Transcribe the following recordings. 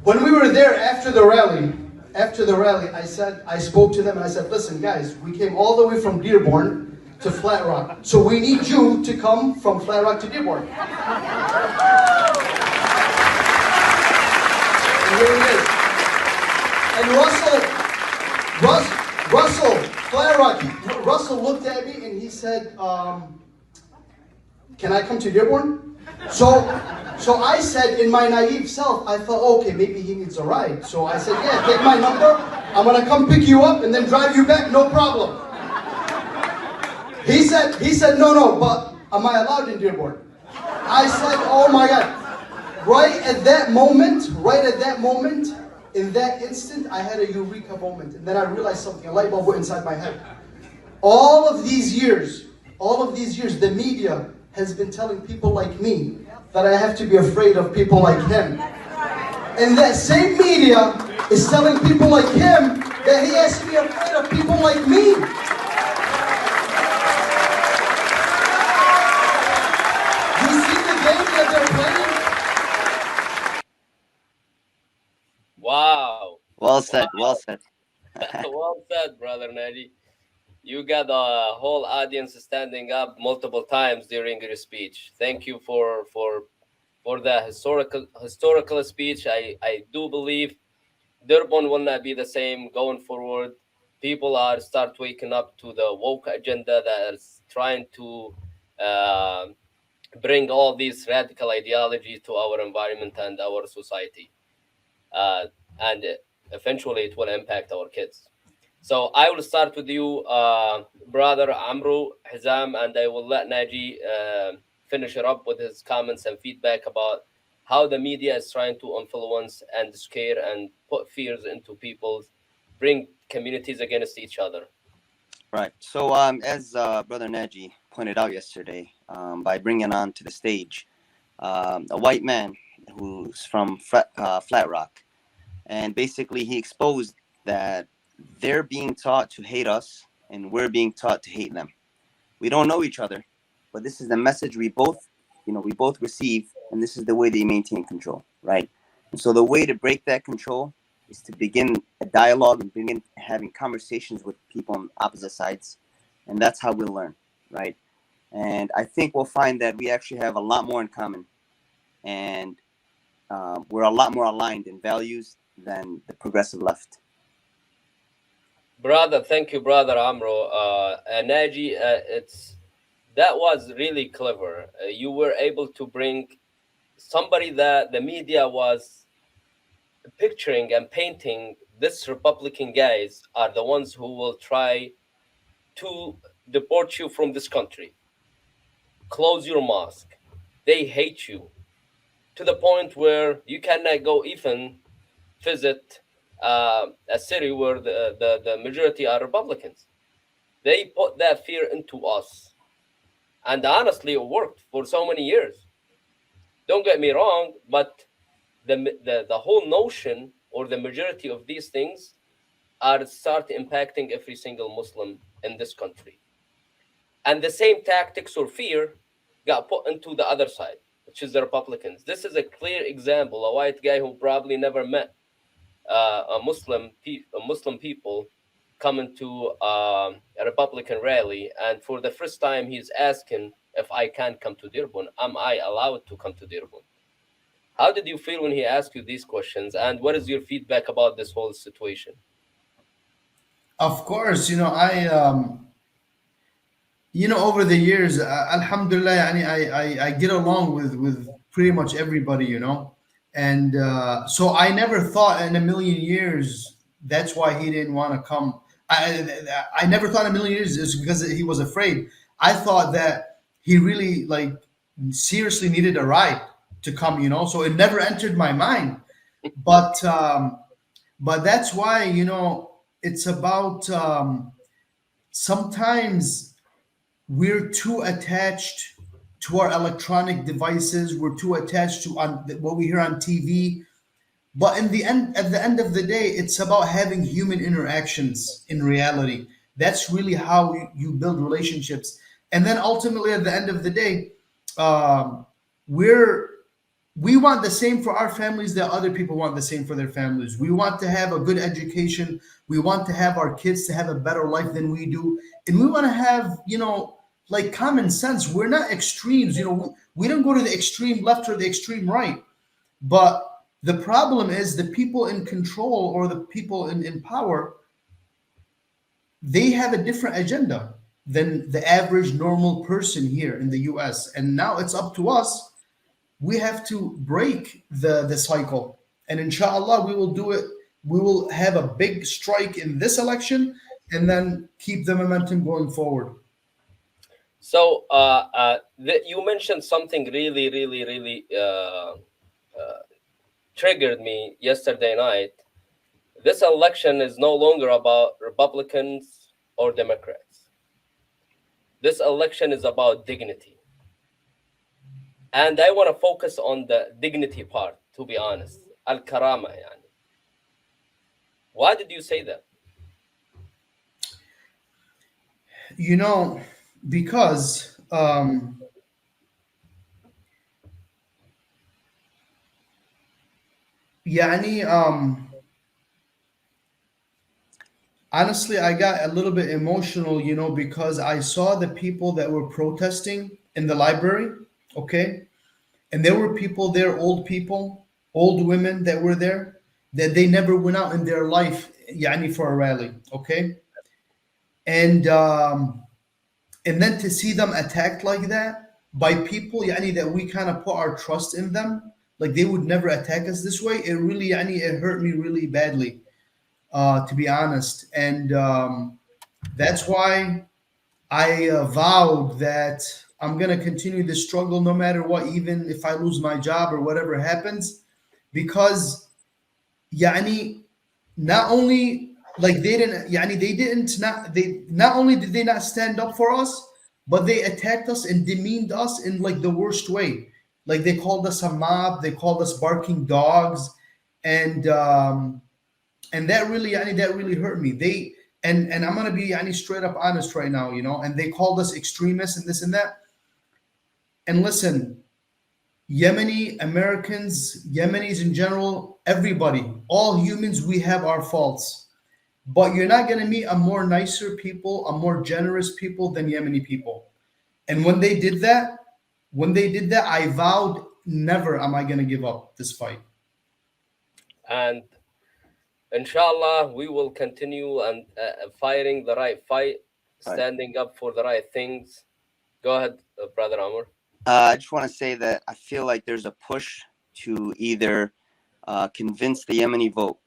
When we were there after the rally, I spoke to them and I said, listen guys, we came all the way from Dearborn to Flat Rock. So we need you to come from Flat Rock to Dearborn. And here it is. And Russell, Flat Rock, Russell looked at me and he said, can I come to Dearborn? So I said, in my naive self, I thought, okay, maybe he needs a ride. So I said, yeah, take my number. I'm gonna come pick you up and then drive you back, no problem. He said, no, but am I allowed in Dearborn? I said, oh my God. Right at that moment, in that instant, I had a eureka moment. And then I realized something, a light bulb went inside my head. All of these years, the media has been telling people like me that I have to be afraid of people like him. And that same media is telling people like him that he has to be afraid of people like me. You see the game that they're playing? Wow. Well said. Well said. Well said, brother Nagi. You got the whole audience standing up multiple times during your speech. Thank you for the historical speech. I do believe Durban will not be the same going forward. People are start waking up to the woke agenda that is trying to bring all these radical ideologies to our environment and our society, and eventually it will impact our kids. So I will start with you, brother Amru, Hizam, and I will let Nagi finish it up with his comments and feedback about how the media is trying to influence and scare and put fears into people, bring communities against each other. Right. So, as Brother Nagi pointed out yesterday, by bringing on to the stage a white man who's from Flat Rock, and basically he exposed that they're being taught to hate us and we're being taught to hate them. We don't know each other, but this is the message we both receive, and this is the way they maintain control, right? And so the way to break that control is to begin a dialogue and begin having conversations with people on opposite sides, and that's how we'll learn, right? And I think we'll find that we actually have a lot more in common, and we're a lot more aligned in values than the progressive left. Brother, thank you, brother Amro. Nagi, that was really clever. You were able to bring somebody that the media was picturing and painting. These Republican guys are the ones who will try to deport you from this country, close your mosque. They hate you to the point where you cannot go even visit a city where the majority are Republicans. They put that fear into us. And honestly, it worked for so many years. Don't get me wrong, but the whole notion or the majority of these things are start impacting every single Muslim in this country. And the same tactics or fear got put into the other side, which is the Republicans. This is a clear example. A white guy who probably never met a Muslim people coming to a Republican rally, and for the first time he's asking if I can come to Dearborn. Am I allowed to come to Dearborn? How did you feel when he asked you these questions, and what is your feedback about this whole situation? Of course, over the years, alhamdulillah, I get along with pretty much everybody, and so I never thought in a million years that's why he didn't want to come. I never thought in a million years it's because he was afraid. I thought that he really seriously needed a ride to come, so it never entered my mind. But that's why, it's about sometimes we're too attached to our electronic devices. We're too attached to what we hear on TV. But at the end of the day, it's about having human interactions in reality. That's really how you build relationships. And then ultimately, at the end of the day, we're we want the same for our families that other people want the same for their families. We want to have a good education. We want to have our kids to have a better life than we do. And we want to have, like common sense. We're not extremes. We don't go to the extreme left or the extreme right. But the problem is the people in control or the people in power, they have a different agenda than the average normal person here in the US. And now it's up to us. We have to break the cycle. And inshallah, we will do it. We will have a big strike in this election and then keep the momentum going forward. So you mentioned something really, really, really triggered me yesterday night. This election is no longer about Republicans or Democrats. This election is about dignity. And I want to focus on the dignity part, to be honest. Al-Karama, yani. Why did you say that? Because يعني honestly, I got a little bit emotional, because I saw the people that were protesting in the library, okay? And there were people there, old people, old women that were there, that they never went out in their life, yani, for a rally, okay? And and then to see them attacked like that by people, yani, that we kind of put our trust in them, like they would never attack us this way. It really, yani, it hurt me really badly, to be honest. And that's why I vowed that I'm going to continue this struggle no matter what, even if I lose my job or whatever happens, because yani, not only like they didn't yani they didn't not they not only did they not stand up for us, but they attacked us and demeaned us in like the worst way. Like they called us a mob, they called us barking dogs, and that really, yani, that really hurt me. They and I'm gonna be, yani, straight up honest right now, and they called us extremists and this and that. And listen, Yemeni Americans, Yemenis in general, everybody, all humans, we have our faults. But you're not going to meet a more nicer people, a more generous people than Yemeni people. And when they did that, I vowed never am I going to give up this fight. And inshallah, we will continue and fighting the right fight, Right. standing up for the right things. Go ahead, Brother Amr. I just want to say that I feel like there's a push to either convince the Yemeni vote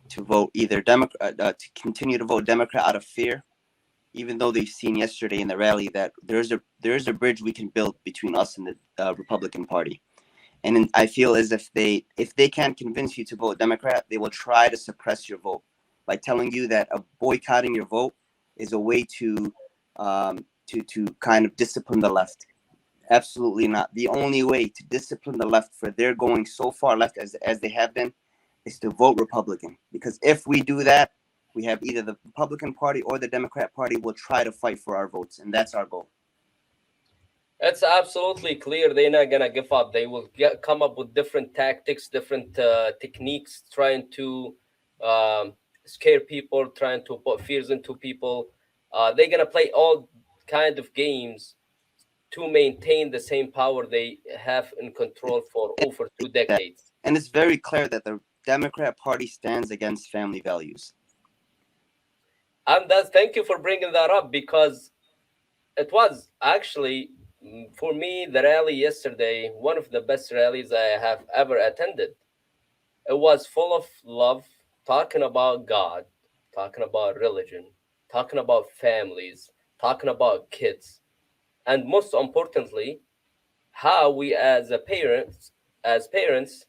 to vote either Democrat, to continue to vote Democrat out of fear, even though they've seen yesterday in the rally that there's a bridge we can build between us and the Republican Party. And I feel as if they can't convince you to vote Democrat, they will try to suppress your vote by telling you that boycotting your vote is a way to kind of discipline the left. Absolutely not. The only way to discipline the left for their going so far left as they have been is to vote Republican. Because if we do that, we have either the Republican Party or the Democrat Party will try to fight for our votes, and that's our goal. It's absolutely clear they're not gonna give up. They will come up with different tactics, different techniques, trying to scare people, trying to put fears into people. They're gonna play all kind of games to maintain the same power they have in control for over 2 decades. And it's very clear that the Democrat Party stands against family values. And that's, thank you for bringing that up, because it was actually, for me, the rally yesterday, one of the best rallies I have ever attended. It was full of love, talking about God, talking about religion, talking about families, talking about kids, and most importantly, how we as parents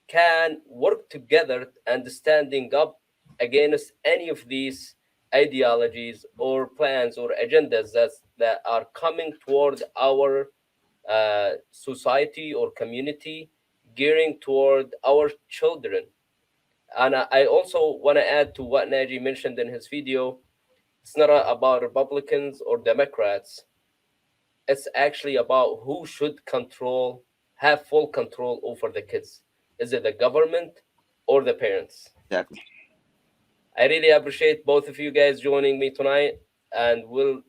can work together and standing up against any of these ideologies or plans or agendas that are coming toward our society or community, gearing toward our children. And I also want to add to what Naji mentioned in his video. It's not about Republicans or Democrats. It's actually about who should control have full control over the kids? Is it the government or the parents? Exactly. I really appreciate both of you guys joining me tonight, and we'll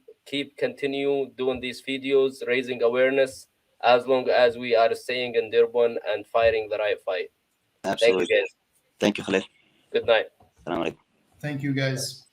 continue doing these videos, raising awareness, as long as we are staying in Durban and fighting the right fight. Thank you, Absolutely. guys. Thank you, Khalil. Good night. Assalamu alaikum. Thank you, guys.